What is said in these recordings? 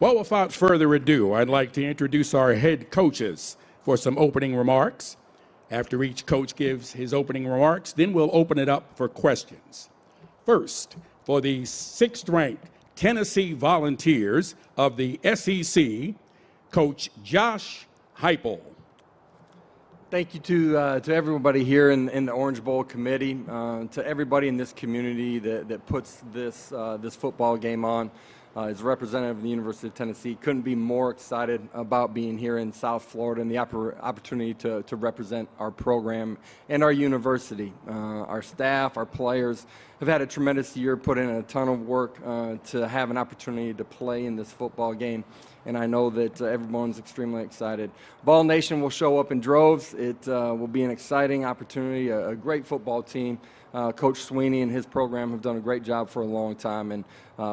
Well, without further ado, I'd like to introduce our head coaches for some opening remarks. After each coach gives his opening remarks, then we'll open it up for questions. First, for the 6th-ranked Tennessee Volunteers of the SEC, Coach Josh Heupel. Thank you to everybody here in the Orange Bowl committee, to everybody in this community that puts this football game on. As a representative of the University of Tennessee, couldn't be more excited about being here in South Florida and the opportunity to represent our program and our university. Our staff, our players have had a tremendous year, put in a ton of work to have an opportunity to play in this football game. And I know that everyone's extremely excited. Vol Nation will show up in droves. It will be an exciting opportunity, a great football team. Coach Swinney and his program have done a great job for a long time, and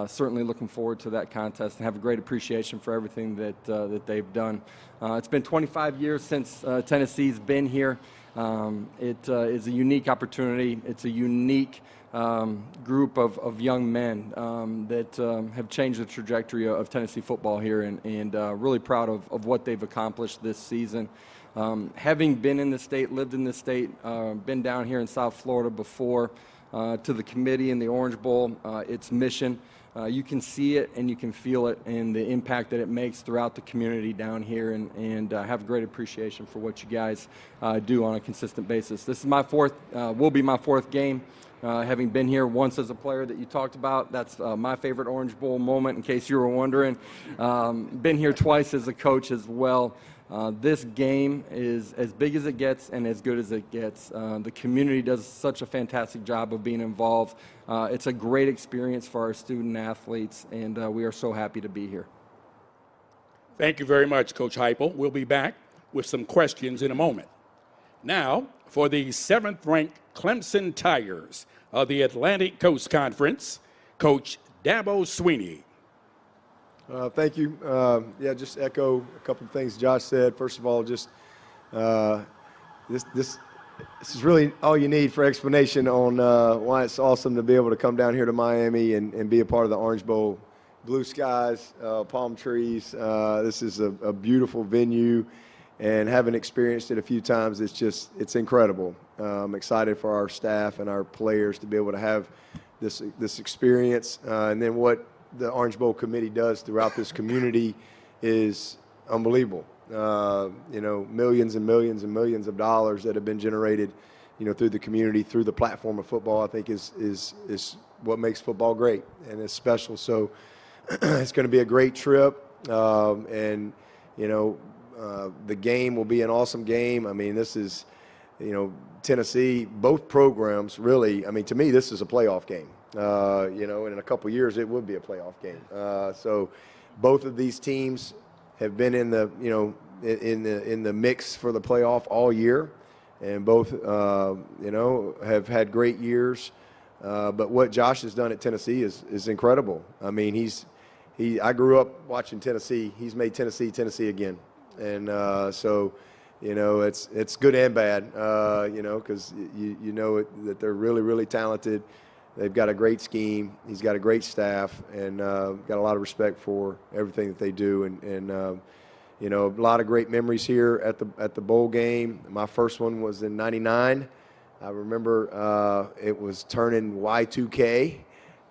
certainly looking forward to that contest and have a great appreciation for everything that they've done. It's been 25 years since Tennessee's been here. It is a unique opportunity. It's a unique group of young men that have changed the trajectory of Tennessee football here, and really proud of what they've accomplished this season. Having been in the state, lived in the state, been down here in South Florida before, to the committee and the Orange Bowl, its mission, you can see it and you can feel it and the impact that it makes throughout the community down here, and have a great appreciation for what you guys do on a consistent basis. This is my will be my 4th game. Having been here once as a player that you talked about, that's my favorite Orange Bowl moment, in case you were wondering. Been here twice as a coach as well. This game is as big as it gets and as good as it gets. The community does such a fantastic job of being involved. It's a great experience for our student athletes, and we are so happy to be here. Thank you very much, Coach Heupel. We'll be back with some questions in a moment. Now, for the 7th-ranked Clemson Tigers of the Atlantic Coast Conference, Coach Dabo Swinney. Thank you. Just echo a couple of things Josh said. First of all, just this is really all you need for explanation on why it's awesome to be able to come down here to Miami and be a part of the Orange Bowl. Blue skies, palm trees. This is a beautiful venue, and having experienced it a few times, it's incredible. I'm excited for our staff and our players to be able to have this experience, and then what the Orange Bowl committee does throughout this community is unbelievable. Millions and millions and millions of dollars that have been generated, through the community, through the platform of football, I think is what makes football great, and it's special. So it's going to be a great trip, and the game will be an awesome game. I mean, this is, Tennessee, both programs really, I mean, to me, this is a playoff game. And in a couple years, it would be a playoff game. So both of these teams have been in the, in the mix for the playoff all year, and both, have had great years. But what Josh has done at Tennessee is incredible. I mean, I grew up watching Tennessee. He's made Tennessee again. And so, it's good and bad, because that they're really, really talented. They've got a great scheme. He's got a great staff, and got a lot of respect for everything that they do. And a lot of great memories here at the bowl game. My first one was in '99. I remember it was turning Y2K,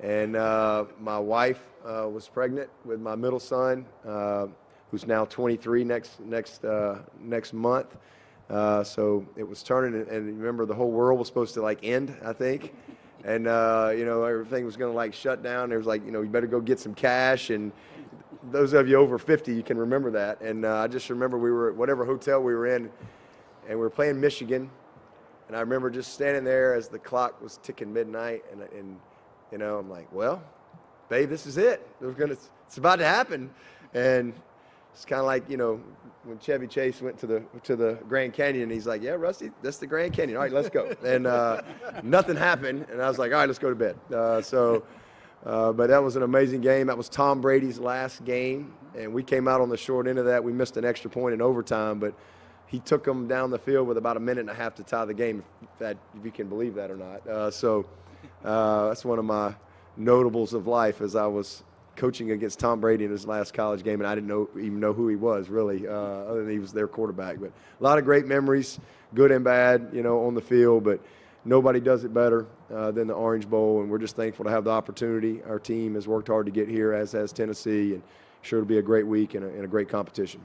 and my wife was pregnant with my middle son, who's now 23 next month. So it was turning, and remember, the whole world was supposed to end, I think. And, everything was going to shut down. There was you better go get some cash. And those of you over 50, you can remember that. And I just remember we were at whatever hotel we were in, and we were playing Michigan. And I remember just standing there as the clock was ticking midnight. And I'm like, well, babe, this is it. It's about to happen. And it's kind of like, when Chevy Chase went to the Grand Canyon, he's like, yeah, Rusty, that's the Grand Canyon. All right, let's go. And nothing happened, and I was like, all right, let's go to bed. But that was an amazing game. That was Tom Brady's last game, and we came out on the short end of that. We missed an extra point in overtime, but he took them down the field with about a minute and a half to tie the game, if you can believe that or not. That's one of my notables of life as I was coaching against Tom Brady in his last college game, and I didn't even know who he was really, other than he was their quarterback. But a lot of great memories, good and bad, on the field. But nobody does it better than the Orange Bowl, and we're just thankful to have the opportunity. Our team has worked hard to get here, as has Tennessee, and sure it'll be a great week and a great competition.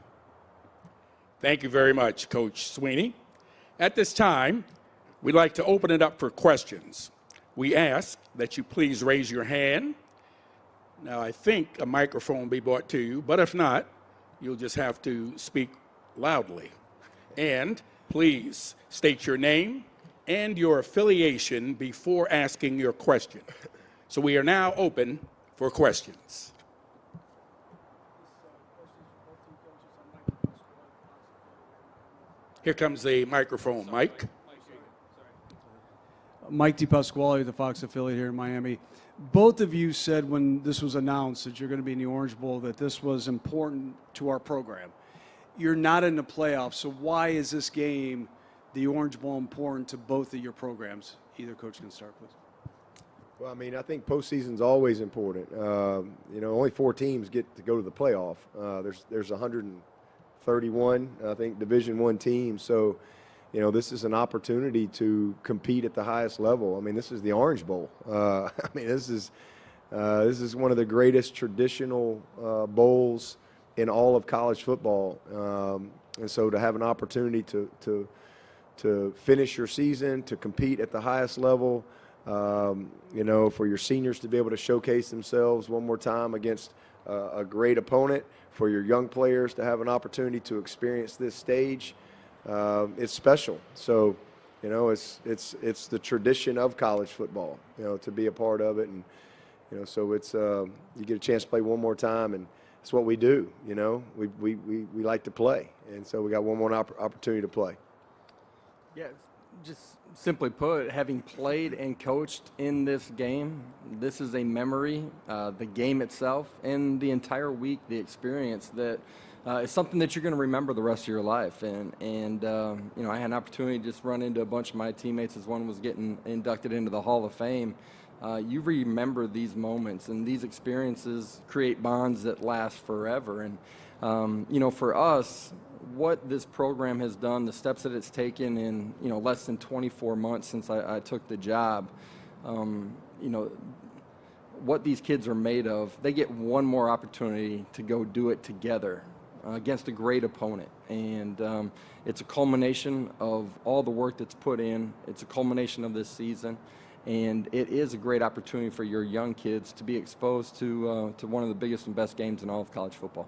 Thank you very much, Coach Swinney. At this time, we'd like to open it up for questions. We ask that you please raise your hand. Now, I think a microphone will be brought to you, but if not, you'll just have to speak loudly. And please state your name and your affiliation before asking your question. So we are now open for questions. Here comes the microphone. Mike. Mike DePasquale, the Fox affiliate here in Miami. Both of you said when this was announced that you're going to be in the Orange Bowl that this was important to our program. You're not in the playoffs, so why is this game, the Orange Bowl, important to both of your programs? Either coach can start, please. Well, I mean, I think postseason's always important. Only 4 teams get to go to the playoff. There's 131, I think, Division I teams. So, this is an opportunity to compete at the highest level. I mean, this is the Orange Bowl. This is one of the greatest traditional bowls in all of college football. And so to have an opportunity to finish your season, to compete at the highest level, for your seniors to be able to showcase themselves one more time against a great opponent, for your young players to have an opportunity to experience this stage, it's special. So, it's the tradition of college football, to be a part of it. And, so it's, you get a chance to play one more time, and it's what we do, we like to play. And so we got one more opportunity to play. Yeah, just simply put, having played and coached in this game, this is a memory, the game itself, and the entire week, the experience that is something that you're going to remember the rest of your life. And I had an opportunity to just run into a bunch of my teammates as one was getting inducted into the Hall of Fame. You remember these moments, and these experiences create bonds that last forever. And, for us, what this program has done, the steps that it's taken in, less than 24 months since I took the job, what these kids are made of, they get one more opportunity to go do it together against a great opponent. And it's a culmination of all the work that's put in. It's a culmination of this season. And it is a great opportunity for your young kids to be exposed to one of the biggest and best games in all of college football.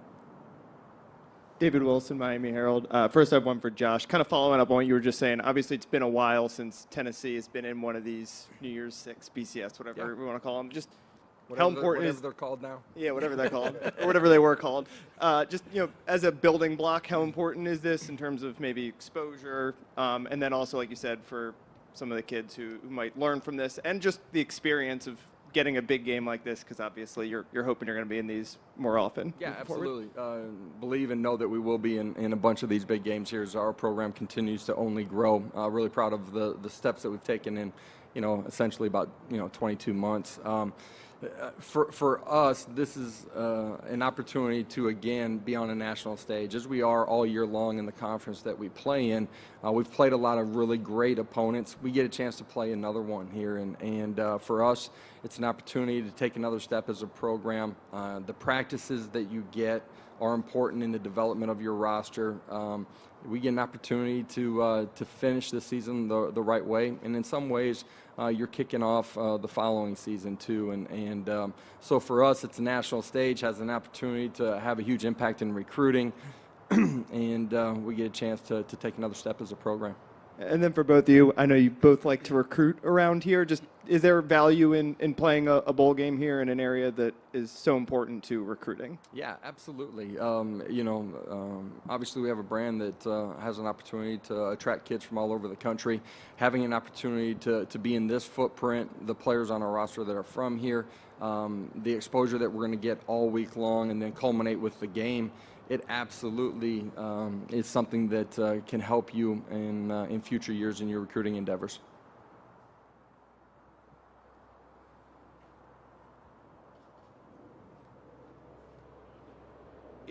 David Wilson, Miami Herald. First, I have one for Josh. Kind of following up on what you were just saying. Obviously, it's been a while since Tennessee has been in one of these New Year's Six, BCS, whatever we want to call them. Just how important whatever they're called now. Yeah, whatever they're called, or whatever they were called. Just as a building block, how important is this in terms of maybe exposure, and then also, like you said, for some of the kids who might learn from this, and just the experience of getting a big game like this, because obviously you're hoping you're going to be in these more often. Yeah, absolutely. Believe and know that we will be in a bunch of these big games here as our program continues to only grow. Really proud of the steps that we've taken in, essentially about 22 months. For us, this is an opportunity to, again, be on a national stage, as we are all year long in the conference that we play in. We've played a lot of really great opponents. We get a chance to play another one here, and for us, it's an opportunity to take another step as a program. The practices that you get are important in the development of your roster. We get an opportunity to finish the season the right way, and in some ways, you're kicking off the following season too. And so for us, it's a national stage, has an opportunity to have a huge impact in recruiting, and we get a chance to take another step as a program. And then for both of you, I know you both like to recruit around here. Just is there value in playing a bowl game here in an area that is so important to recruiting? Yeah, absolutely. Obviously we have a brand that has an opportunity to attract kids from all over the country. Having an opportunity to be in this footprint, the players on our roster that are from here, the exposure that we're going to get all week long and then culminate with the game, it absolutely is something that can help you in future years in your recruiting endeavors.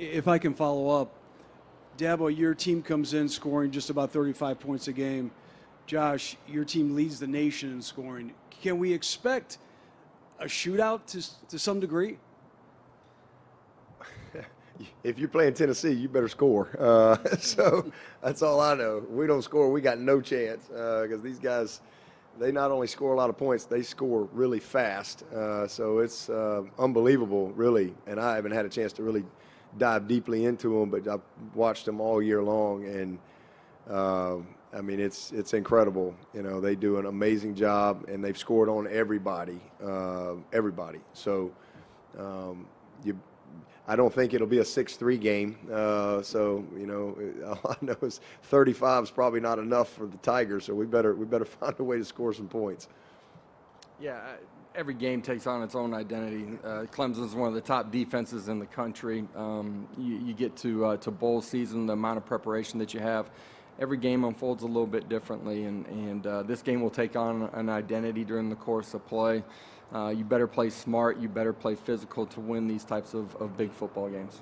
If I can follow up, Dabo, your team comes in scoring just about 35 points a game. Josh, your team leads the nation in scoring. Can we expect a shootout to some degree? If you're playing Tennessee, you better score. So that's all I know. If we don't score, we got no chance because these guys, they not only score a lot of points, they score really fast. So it's unbelievable, really. And I haven't had a chance to really dive deeply into them, but I've watched them all year long, and I mean it's incredible. You know, they do an amazing job, and they've scored on everybody. So I don't think it'll be a 6-3 game. So, you know, all I know is 35 is probably not enough for the Tigers, so we better find a way to score some points. Yeah, every game takes on its own identity. Clemson is one of the top defenses in the country. You get to bowl season, the amount of preparation that you have. Every game unfolds a little bit differently, and this game will take on an identity during the course of play. You better play smart, you better play physical to win these types of big football games.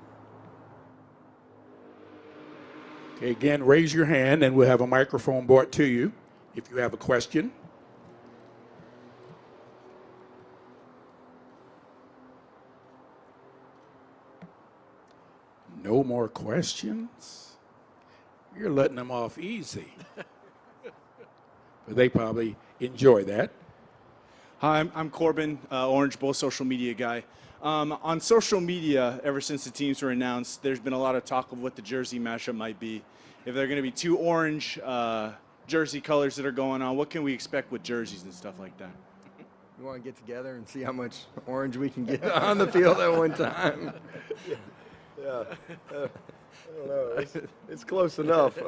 Okay, again, raise your hand and we'll have a microphone brought to you if you have a question. No more questions? You're letting them off easy. But they probably enjoy that. Hi, I'm Corbin, Orange Bowl social media guy. On social media, ever since the teams were announced, there's been a lot of talk of what the jersey matchup might be. If there are going to be two orange jersey colors that are going on, what can we expect with jerseys and stuff like that? You want to get together and see how much orange we can get on the field at one time? Yeah, I don't know. It's close enough.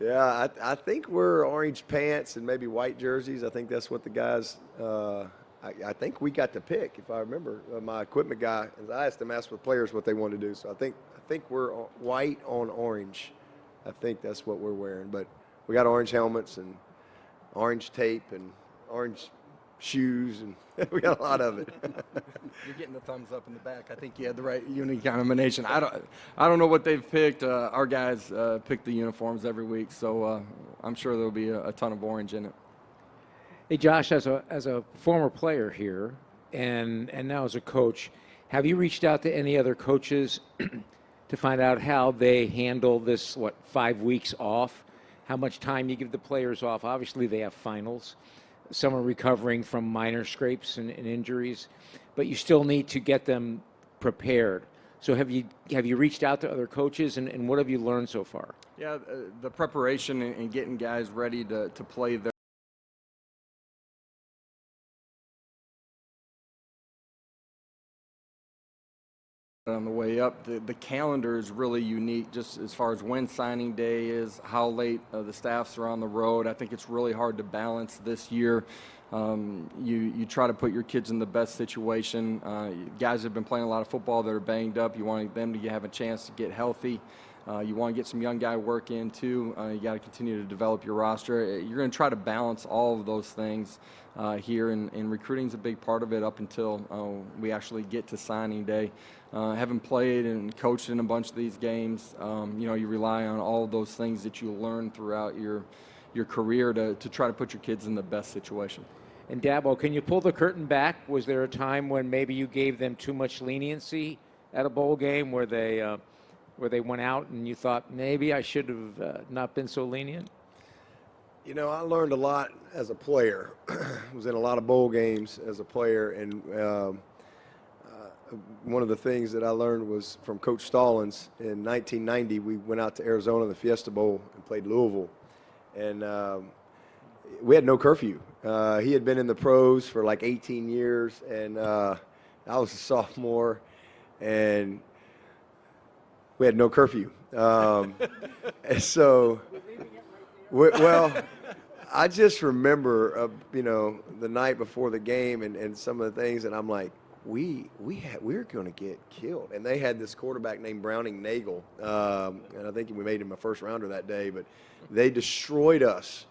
Yeah, I think we're orange pants and maybe white jerseys. I think that's what the guys. I think we got to pick, if I remember. My equipment guy, I asked the players what they wanted to do. So I think we're white on orange. I think that's what we're wearing. But we got orange helmets and orange tape and orange shoes, and we got a lot of it. You're getting the thumbs up in the back. I think you had the right unique combination. I don't know what they've picked. Our guys pick the uniforms every week, so I'm sure there'll be a ton of orange in it. Hey, Josh, as a former player here and now as a coach, have you reached out to any other coaches to find out how they handle this, 5 weeks off? How much time you give the players off? Obviously, they have finals. Some are recovering from minor scrapes and injuries, but you still need to get them prepared. So have you reached out to other coaches, and what have you learned so far? Yeah, the preparation and getting guys ready to play their on the way up. The calendar is really unique just as far as when signing day is, how late the staffs are on the road. I think it's really hard to balance this year. You try to put your kids in the best situation. Guys have been playing a lot of football that are banged up. You want them to have a chance to get healthy. You want to get some young guy work in too. You got to continue to develop your roster. You're going to try to balance all of those things here, and recruiting is a big part of it up until we actually get to signing day. Having played and coached in a bunch of these games, you rely on all of those things that you learn throughout your career to try to put your kids in the best situation. And Dabo, can you pull the curtain back? Was there a time when maybe you gave them too much leniency at a bowl game where they went out and you thought maybe I should have not been so lenient? You know, I learned a lot as a player. I was in a lot of bowl games as a player, and one of the things that I learned was from Coach Stallings. In 1990, we went out to Arizona, the Fiesta Bowl, and played Louisville. And we had no curfew. He had been in the pros for like 18 years, and I was a sophomore, and we had no curfew. And so, well, I just remember, the night before the game and some of the things, and I'm like, we're going to get killed. And they had this quarterback named Browning Nagel, and I think we made him a first rounder that day, but they destroyed us.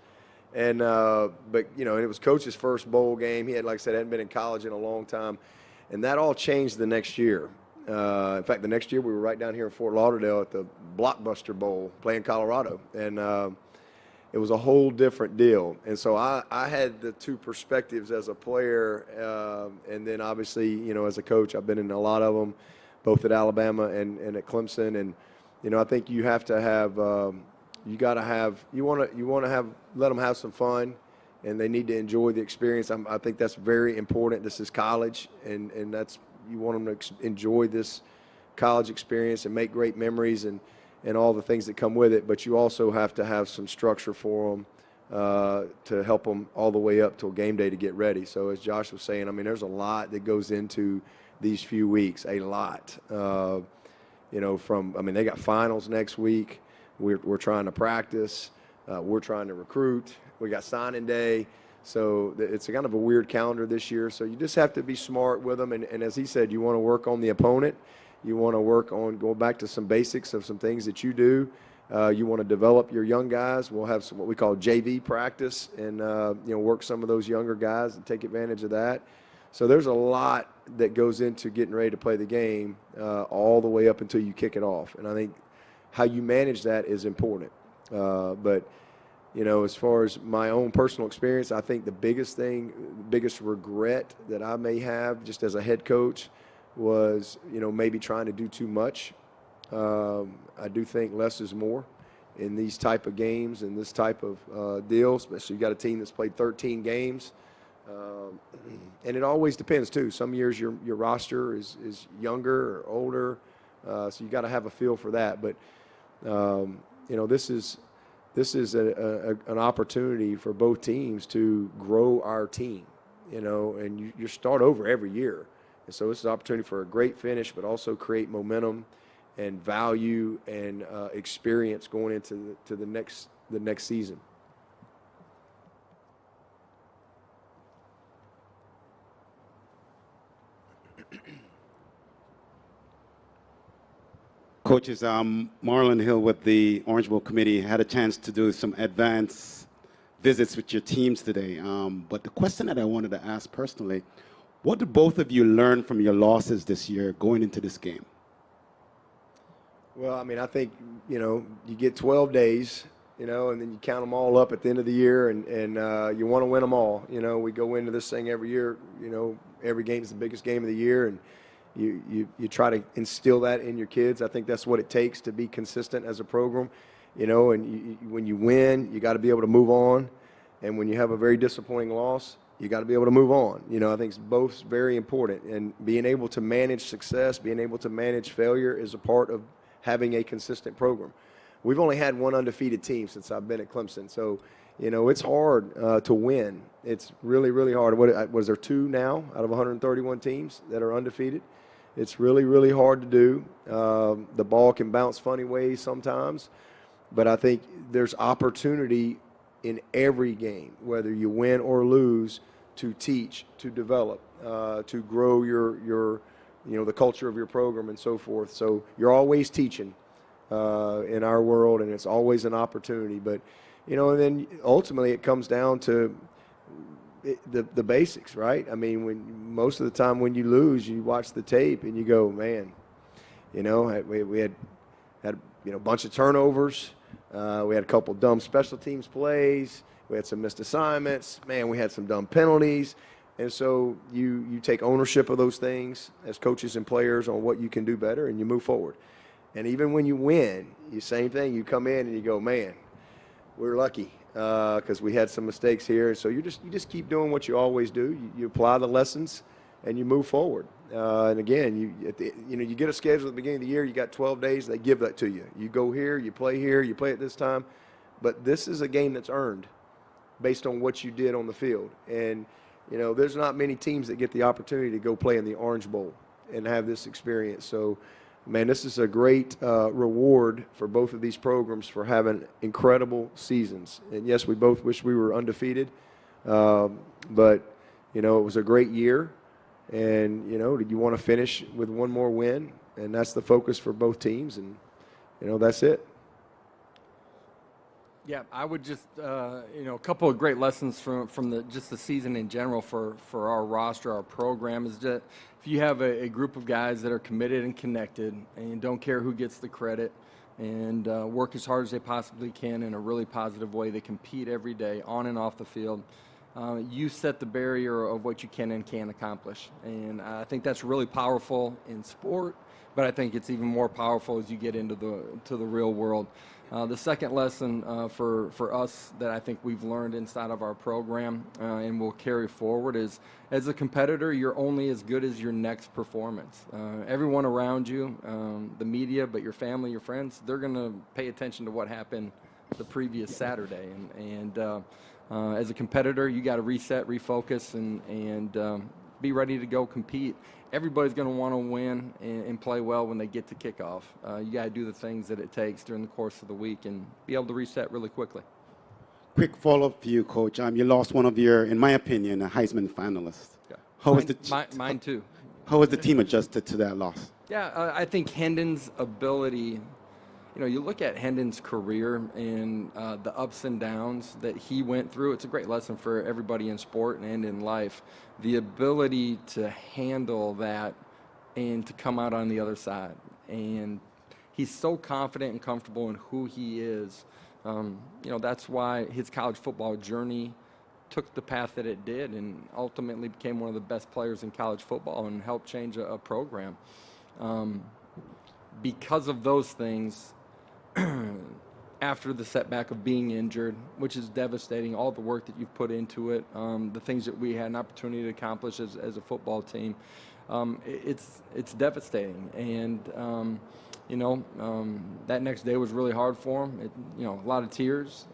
And but it was Coach's first bowl game. He had, like I said, hadn't been in college in a long time, and that all changed the next year. In fact, the next year we were right down here in Fort Lauderdale at the Blockbuster Bowl playing Colorado. And it was a whole different deal. And so I had the two perspectives as a player, and then obviously, you know, as a coach, I've been in a lot of them, both at Alabama and at Clemson. And, you know, I think you have to have, you want to have, let them have some fun, and they need to enjoy the experience. I think that's very important. This is college, and that's, you want them to enjoy this college experience and make great memories and all the things that come with it. But you also have to have some structure for them to help them all the way up till game day to get ready. So as Josh was saying, I mean, there's a lot that goes into these few weeks, a lot. You know, they got finals next week. We're trying to practice. We're trying to recruit. We got signing day. So it's a kind of a weird calendar this year. So you just have to be smart with them. And as he said, you want to work on the opponent. You want to work on going back to some basics of some things that you do. You want to develop your young guys. We'll have some what we call JV practice and, you know, work some of those younger guys and take advantage of that. So there's a lot that goes into getting ready to play the game all the way up until you kick it off. And I think how you manage that is important. But, you know, as far as my own personal experience, I think the biggest regret that I may have just as a head coach was, you know, maybe trying to do too much. I do think less is more in these type of games and this type of deals. So you got a team that's played 13 games. And it always depends, too. Some years your roster is younger or older, so you got to have a feel for that. But, you know, this is an opportunity for both teams to grow our team, you know, and you start over every year. And so it's an opportunity for a great finish, but also create momentum and value and experience going into the next season. Coaches, Marlon Hill with the Orange Bowl Committee had a chance to do some advance visits with your teams today. But the question that I wanted to ask personally, what did both of you learn from your losses this year going into this game? Well, I mean, I think, you know, you get 12 days, you know, and then you count them all up at the end of the year, and you want to win them all. You know, we go into this thing every year, you know, every game is the biggest game of the year, and you try to instill that in your kids. I think that's what it takes to be consistent as a program, you know, and when you win, you got to be able to move on. And when you have a very disappointing loss, you got to be able to move on. You know, I think it's both very important. And being able to manage success, being able to manage failure is a part of having a consistent program. We've only had one undefeated team since I've been at Clemson. So, you know, it's hard to win. It's really, really hard. Was there 2 now out of 131 teams that are undefeated? It's really, really hard to do. The ball can bounce funny ways sometimes. But I think there's opportunity in every game, whether you win or lose, to teach, to develop, to grow your you know, the culture of your program and so forth. So you're always teaching in our world, and it's always an opportunity. But, you know, and then ultimately it comes down to the basics, right? I mean, when most of the time when you lose, you watch the tape and you go, man, you know, we had you know, a bunch of turnovers. We had a couple dumb special teams plays. We had some missed assignments. Man, we had some dumb penalties. And so you take ownership of those things as coaches and players on what you can do better, and you move forward. And even when you win, the same thing. You come in and you go, man, we're lucky because we had some mistakes here. So you just keep doing what you always do. You apply the lessons, and you move forward. And again, you get a schedule at the beginning of the year. You got 12 days. They give that to you. You go here, you play at this time. But this is a game that's earned based on what you did on the field. And, you know, there's not many teams that get the opportunity to go play in the Orange Bowl and have this experience. So, man, this is a great reward for both of these programs for having incredible seasons. And, yes, we both wish we were undefeated. But, you know, it was a great year. And, you know, you want to finish with one more win. And that's the focus for both teams. And, you know, that's it. Yeah, I would just, a couple of great lessons from the season in general for our roster, our program is that if you have a group of guys that are committed and connected and don't care who gets the credit and work as hard as they possibly can in a really positive way, they compete every day on and off the field. You set the barrier of what you can and can't accomplish. And I think that's really powerful in sport, but I think it's even more powerful as you get into the real world. The second lesson for us that I think we've learned inside of our program and will carry forward is, as a competitor, you're only as good as your next performance. Everyone around you, the media, but your family, your friends, they're going to pay attention to what happened the previous Saturday. And as a competitor, you got to reset, refocus, and be ready to go compete. Everybody's going to want to win and play well when they get to kickoff. You got to do the things that it takes during the course of the week and be able to reset really quickly. Quick follow-up for you, Coach. You lost one of your, in my opinion, a Heisman finalist. Yeah. How was Mine too. How was the team adjusted to that loss? Yeah, I think Hendon's ability, you look at Hendon's career and the ups and downs that he went through. It's a great lesson for everybody in sport and in life. The ability to handle that and to come out on the other side. And he's so confident and comfortable in who he is. That's why his college football journey took the path that it did and ultimately became one of the best players in college football and helped change a program. Because of those things, after the setback of being injured, which is devastating, all the work that you've put into it, the things that we had an opportunity to accomplish as a football team, it's devastating. And, that next day was really hard for him. A lot of tears.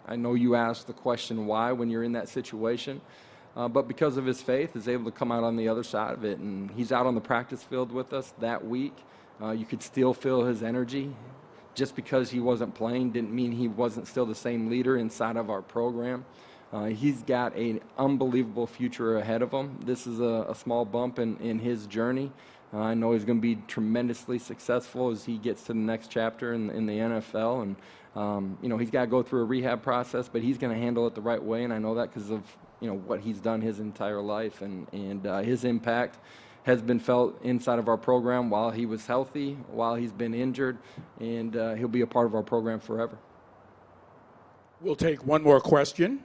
I know you asked the question why when you're in that situation. But because of his faith, is able to come out on the other side of it. And he's out on the practice field with us that week. You could still feel his energy. Just because he wasn't playing didn't mean he wasn't still the same leader inside of our program. He's got an unbelievable future ahead of him. This is a small bump in his journey. I know he's going to be tremendously successful as he gets to the next chapter in the NFL. And, he's got to go through a rehab process, but he's going to handle it the right way. And I know that because of, what he's done his entire life and his impact has been felt inside of our program while he was healthy, while he's been injured, and he'll be a part of our program forever. We'll take one more question.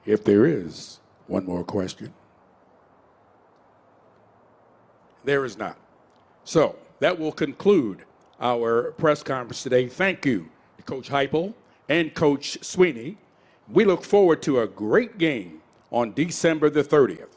If there is one more question. There is not. So that will conclude our press conference today. Thank you to Coach Heupel and Coach Swinney. We look forward to a great game on December the 30th.